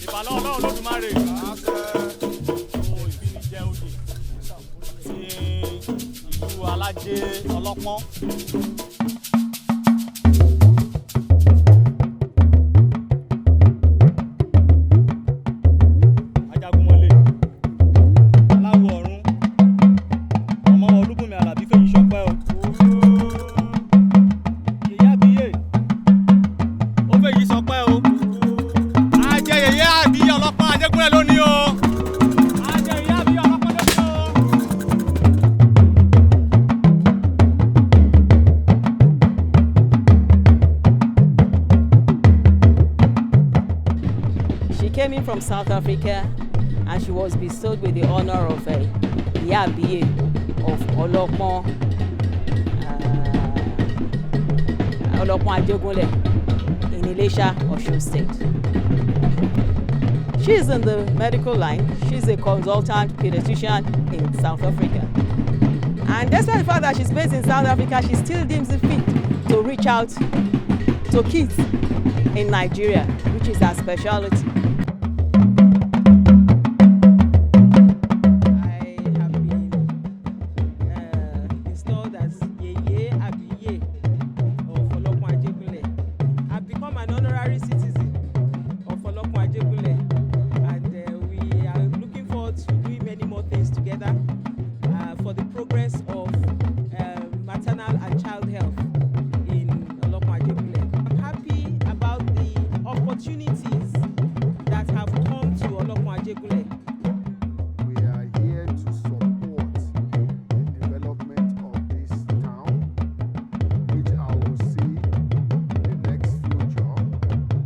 ìbàlọ́ ọlọ́run Olódùmarè ìfinijẹ́ òdì ti ìlú alájẹ ọlọ́pọ́n. Ajagunmọ́lé aláwọ̀ ọ̀run ọmọ Olúbùnmi Àlàbí fèyí ṣọpẹ́ o. Yèyé àbíyè ó fèyí ṣọpẹ́ o. Ajẹ́ yèyé àbíyè ọlọ́pàá Ajégúnlẹ̀ lónìí o. Ajẹ́ yèyé àbíyè ọlọ́pàá lónìí o. She came in from South Africa and she was bestowed with the honor of Yabiye of Olubunmi Alabi'S in Ilesha, Osun State. She is in the medical line. She's a consultant pediatrician in South Africa. And despite the fact that she's based in South Africa, she still deems it fit to reach out to kids in Nigeria, which is her specialty. Citizen of Olubunmi and we are looking forward to doing many more things together for the progress of maternal and child health in Olubunmi. I'm happy about the opportunities that have come to Olubunmi. We are here to support the development of this town, which I will see in the next future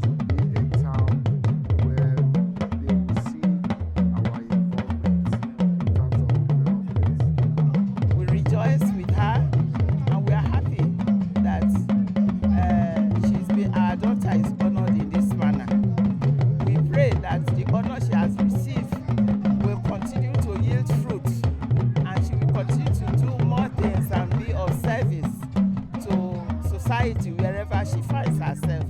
to be a town where they will see our involvement in terms of development. We rejoice with her and we are happy that our daughter is honored in this manner. We pray that the honor she has received will continue to yield fruit and she will continue to do more things and be of service to society wherever she finds herself.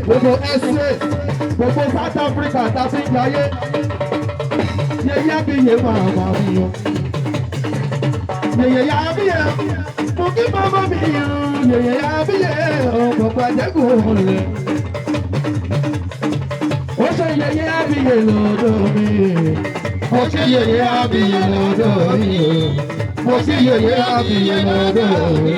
Gbogbo ẹsẹ̀ gbogbo South Africa tàbí ìgbàyé yẹyẹ àbíyè máa bá mi yọ. Yẹyẹ àbíyè mo kí bàbá mi yọ. Yẹyẹ àbíyè ọ̀pọ̀ Ajégún rẹ̀. Ó ṣe yẹyẹ àbíyè lọ́dọ̀ mi. Ó ṣe yẹyẹ àbíyè lọ́dọ̀ mi. Ó ṣe yẹyẹ àbíyè lọ́dọ̀ mi.